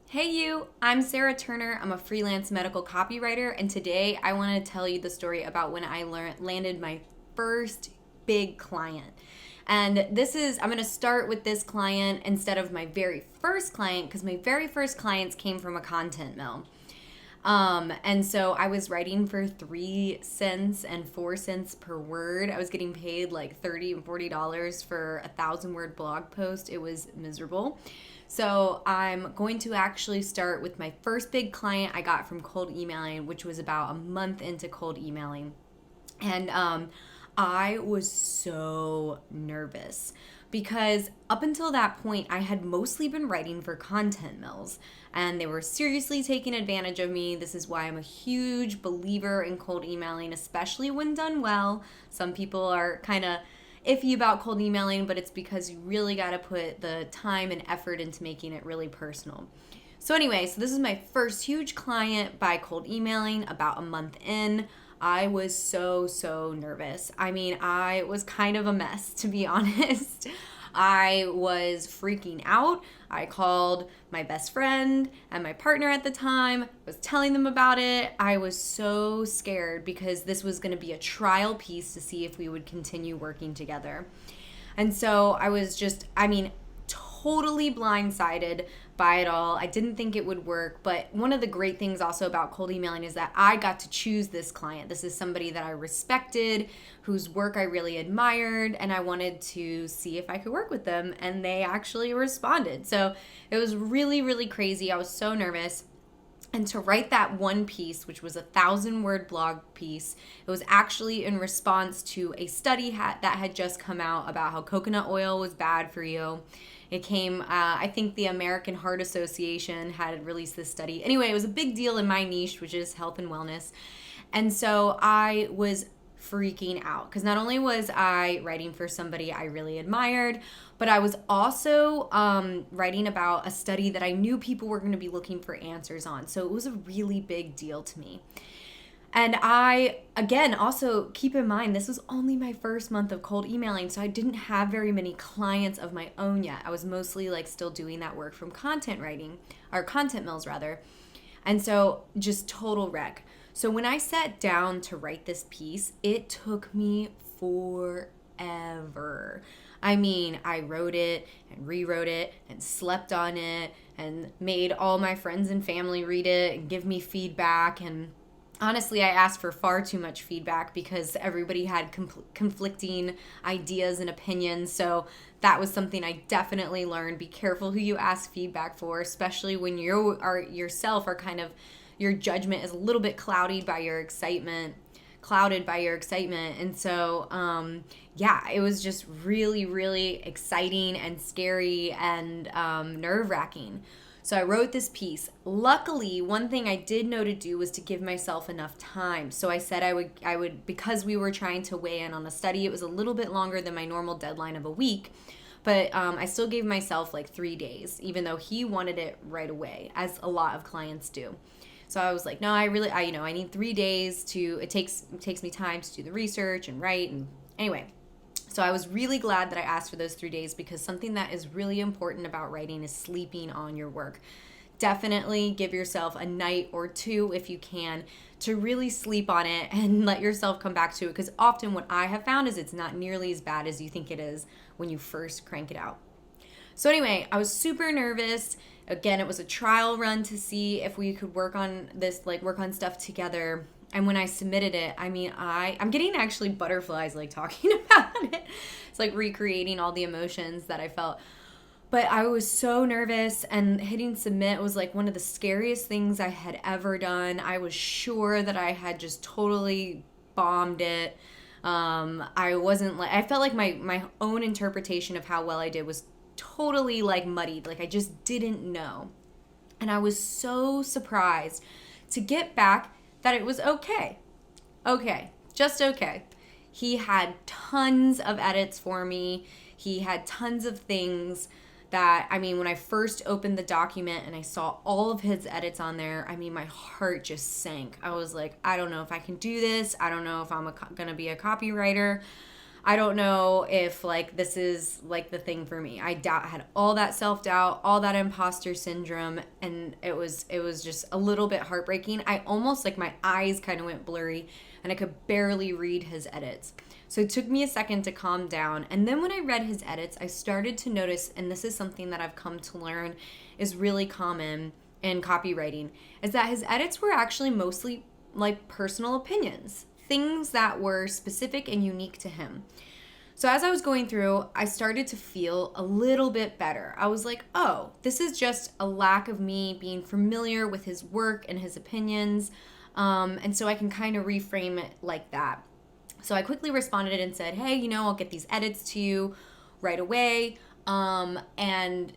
Hey you, I'm Sarah Turner. I'm a freelance medical copywriter, and today I want to tell you the story about when I landed my first big client. And I'm going to start with this client instead of my very first client because my very first clients came from a content mill. And so I was writing for 3 cents and 4 cents per word. I was getting paid like $30 and $40 for 1,000 word blog post. It was miserable. So I'm going to actually start with my first big client I got from cold emailing, which was about a month into cold emailing. And I was so nervous because up until that point, I had mostly been writing for content mills and they were seriously taking advantage of me. This is why I'm a huge believer in cold emailing, especially when done well. Some people are kind of iffy about cold emailing, but it's because you really got to put the time and effort into making it really personal. So this is my first huge client by cold emailing about a month in. I was so nervous. I was kind of a mess, to be honest. I was freaking out. I called my best friend and my partner at the time, was telling them about it. I was so scared because this was going to be a trial piece to see if we would continue working together. And so I was totally blindsided by it all. I didn't think it would work, but one of the great things also about cold emailing is that I got to choose this client. This is somebody that I respected, whose work I really admired, and I wanted to see if I could work with them, and they actually responded. So it was really crazy. I was so nervous. And to write that one piece, which was 1,000 word blog piece, it was actually in response to a study that had just come out about how coconut oil was bad for you. It came, I think the American Heart Association had released this study. Anyway, it was a big deal in my niche, which is health and wellness. And so I was freaking out because not only was I writing for somebody I really admired, but I was also writing about a study that I knew people were going to be looking for answers on. So it was a really big deal to me. And I, again, also keep in mind, this was only my first month of cold emailing, so I didn't have very many clients of my own yet. I was mostly still doing that work from content writing, or content mills rather. And so just total wreck. So when I sat down to write this piece, it took me forever. I wrote it and rewrote it and slept on it and made all my friends and family read it and give me feedback. And honestly, I asked for far too much feedback because everybody had conflicting ideas and opinions. So that was something I definitely learned. Be careful who you ask feedback for, especially when you are yourself are kind of, your judgment is a little bit clouded by your excitement. And so, it was just really exciting and scary and nerve-wracking. So I wrote this piece. Luckily, one thing I did know to do was to give myself enough time. So I said I would because we were trying to weigh in on a study. It was a little bit longer than my normal deadline of a week, but I still gave myself 3 days, even though he wanted it right away, as a lot of clients do. So I was like, no, I need 3 days it takes me time to do the research and write. And anyway, so I was really glad that I asked for those 3 days because something that is really important about writing is sleeping on your work. Definitely give yourself a night or two if you can to really sleep on it and let yourself come back to it, because often what I have found is it's not nearly as bad as you think it is when you first crank it out. So anyway, I was super nervous. Again, it was a trial run to see if we could work on this, work on stuff together. And when I submitted it, I'm getting actually butterflies talking about it. It's recreating all the emotions that I felt. But I was so nervous, and hitting submit was one of the scariest things I had ever done. I was sure that I had just totally bombed it. I felt like my own interpretation of how well I did was totally muddied. I just didn't know. And I was so surprised to get back that it was okay. Okay, just okay. He had tons of edits for me. He had tons of things that, when I first opened the document and I saw all of his edits on there, my heart just sank. I was like, I don't know if I can do this. I don't know if I'm going to be a copywriter. I don't know if like this is like the thing for me. Had all that self-doubt, all that imposter syndrome, and it was just a little bit heartbreaking. I almost like my eyes kind of went blurry and I could barely read his edits. So it took me a second to calm down. And then when I read his edits, I started to notice, and this is something that I've come to learn is really common in copywriting, is that his edits were actually mostly like personal opinions, things that were specific and unique to him. So as I was going through, I started to feel a little bit better. I was like, oh, this is just a lack of me being familiar with his work and his opinions. And so I can kind of reframe it like that. So I quickly responded and said, hey, I'll get these edits to you right away. And,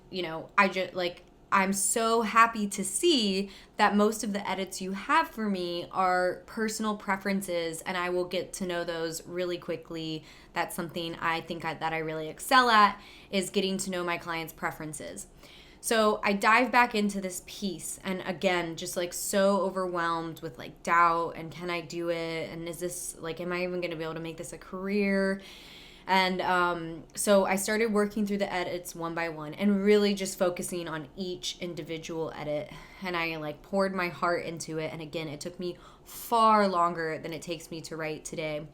I'm so happy to see that most of the edits you have for me are personal preferences, and I will get to know those really quickly. That's something I think that I really excel at, is getting to know my clients' preferences. So I dive back into this piece, and again, just like so overwhelmed with like doubt and can I do it? And is this like, am I even going to be able to make this a career? And so I started working through the edits one by one and really just focusing on each individual edit. And I like poured my heart into it. And again, it took me far longer than it takes me to write today.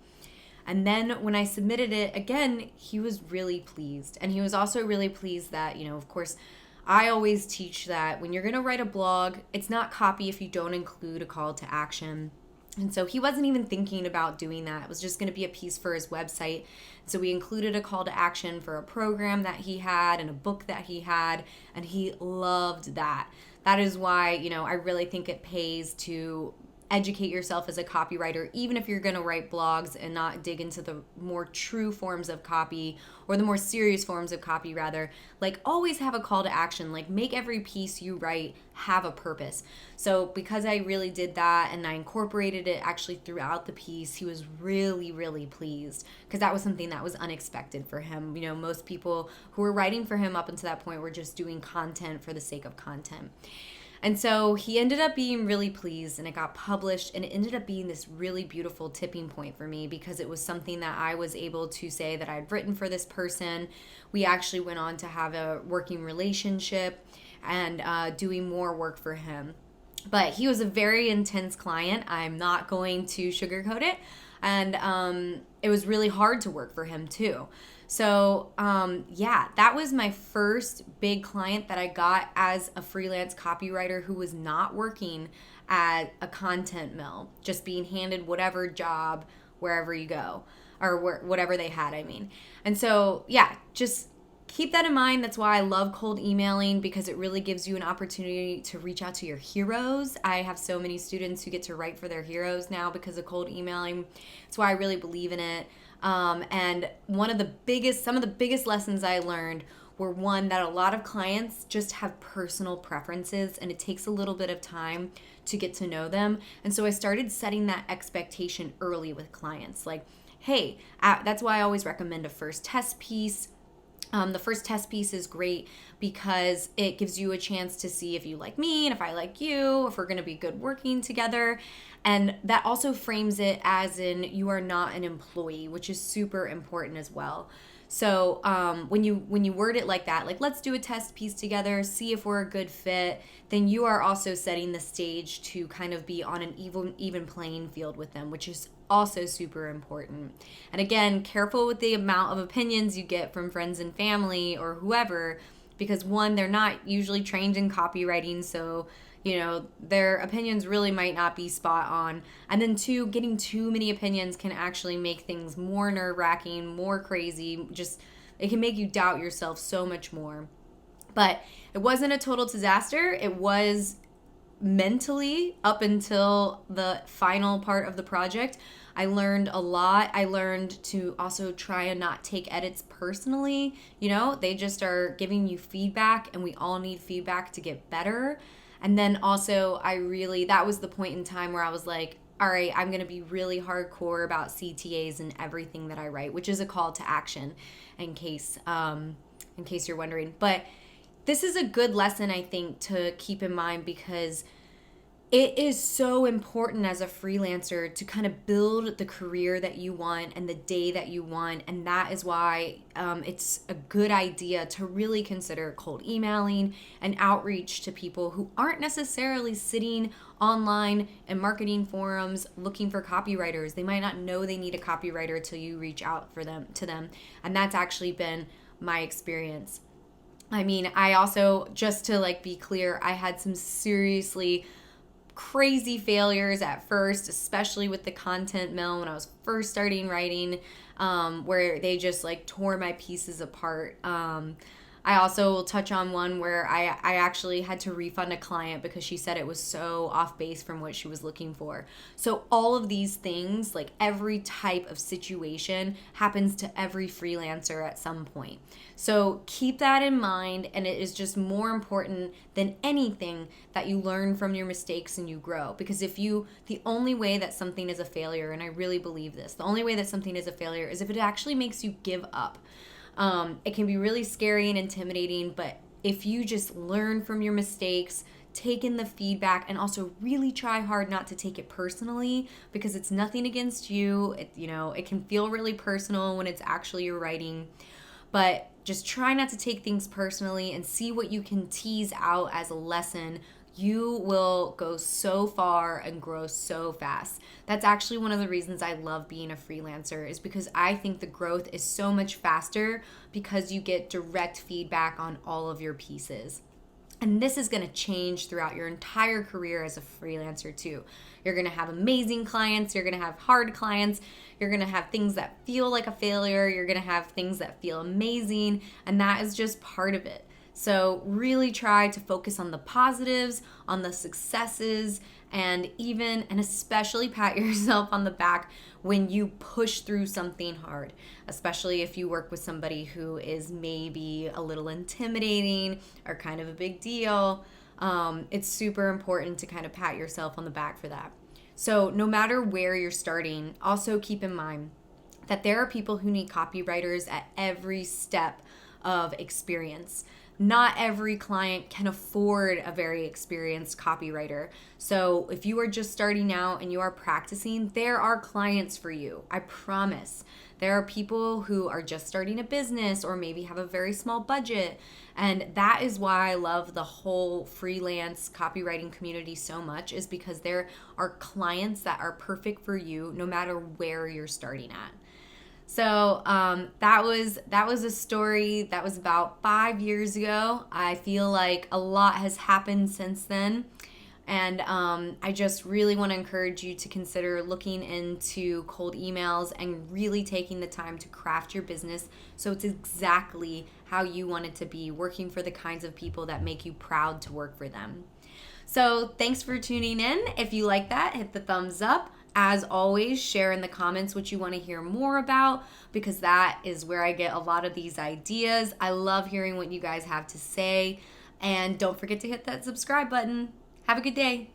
And then when I submitted it, again, he was really pleased. And he was also really pleased that, of course, I always teach that when you're going to write a blog, it's not copy if you don't include a call to action. And so he wasn't even thinking about doing that. It was just going to be a piece for his website. So we included a call to action for a program that he had and a book that he had, and he loved that. That is why, I really think it pays to educate yourself as a copywriter, even if you're going to write blogs and not dig into the more true forms of copy, or the more serious forms of copy rather. Like, always have a call to action. Like, make every piece you write have a purpose. So because I really did that and I incorporated it actually throughout the piece, he was really, really pleased, because that was something that was unexpected for him. Most people who were writing for him up until that point were just doing content for the sake of content. And so he ended up being really pleased, and it got published, and it ended up being this really beautiful tipping point for me, because it was something that I was able to say that I'd written for this person. We actually went on to have a working relationship and doing more work for him. But he was a very intense client. I'm not going to sugarcoat it. And it was really hard to work for him too. So that was my first big client that I got as a freelance copywriter who was not working at a content mill, just being handed whatever job wherever you go, or whatever they had, I mean. And so, just keep that in mind. That's why I love cold emailing, because it really gives you an opportunity to reach out to your heroes. I have so many students who get to write for their heroes now because of cold emailing. That's why I really believe in it. And some of the biggest lessons I learned were, one, that a lot of clients just have personal preferences, and it takes a little bit of time to get to know them. And so I started setting that expectation early with clients. Like, hey, that's why I always recommend a first test piece. The first test piece is great because it gives you a chance to see if you like me and if I like you, if we're going to be good working together. And that also frames it as in you are not an employee, which is super important as well. So when you word it like that, like, let's do a test piece together, see if we're a good fit, then you are also setting the stage to kind of be on an even playing field with them, which is also super important. And again, careful with the amount of opinions you get from friends and family or whoever, because one, they're not usually trained in copywriting, so their opinions really might not be spot on. And then two, getting too many opinions can actually make things more nerve-wracking, more crazy. Just, it can make you doubt yourself so much more. But it wasn't a total disaster. It was mentally up until the final part of the project. I learned a lot. I learned to also try and not take edits personally. They just are giving you feedback, and we all need feedback to get better. And then also that was the point in time where I was like, all right, I'm going to be really hardcore about CTAs and everything that I write, which is a call to action in case you're wondering. But this is a good lesson, I think, to keep in mind, because It is so important as a freelancer to kind of build the career that you want and the day that you want. And that is why it's a good idea to really consider cold emailing and outreach to people who aren't necessarily sitting online and marketing forums looking for copywriters. They might not know they need a copywriter till you reach out to them. And that's actually been my experience. I mean, I also, just to like be clear, I had some seriously crazy failures at first, especially with the content mill when I was first starting writing, where they just like tore my pieces apart. I also will touch on one where I actually had to refund a client because she said it was so off base from what she was looking for. So all of these things, like every type of situation, happens to every freelancer at some point. So keep that in mind, and it is just more important than anything that you learn from your mistakes and you grow. Because the only way that something is a failure, and I really believe this, the only way that something is a failure is if it actually makes you give up. It can be really scary and intimidating, but if you just learn from your mistakes, take in the feedback, and also really try hard not to take it personally, because it's nothing against you. It can feel really personal when it's actually your writing, but just try not to take things personally and see what you can tease out as a lesson. You will go so far and grow so fast. That's actually one of the reasons I love being a freelancer, is because I think the growth is so much faster because you get direct feedback on all of your pieces. And this is going to change throughout your entire career as a freelancer too. You're going to have amazing clients. You're going to have hard clients. You're going to have things that feel like a failure. You're going to have things that feel amazing. And that is just part of it. So really try to focus on the positives, on the successes, and especially pat yourself on the back when you push through something hard, especially if you work with somebody who is maybe a little intimidating or kind of a big deal. It's super important to kind of pat yourself on the back for that. So no matter where you're starting, also keep in mind that there are people who need copywriters at every step of experience. Not every client can afford a very experienced copywriter. So if you are just starting out and you are practicing, there are clients for you. I promise. There are people who are just starting a business or maybe have a very small budget. And that is why I love the whole freelance copywriting community so much, is because there are clients that are perfect for you no matter where you're starting at. So that was a story that was about 5 years ago. I feel like a lot has happened since then. And I just really want to encourage you to consider looking into cold emails and really taking the time to craft your business so it's exactly how you want it to be, working for the kinds of people that make you proud to work for them. So thanks for tuning in. If you like that, hit the thumbs up. As always, share in the comments what you want to hear more about, because that is where I get a lot of these ideas. I love hearing what you guys have to say. And don't forget to hit that subscribe button. Have a good day.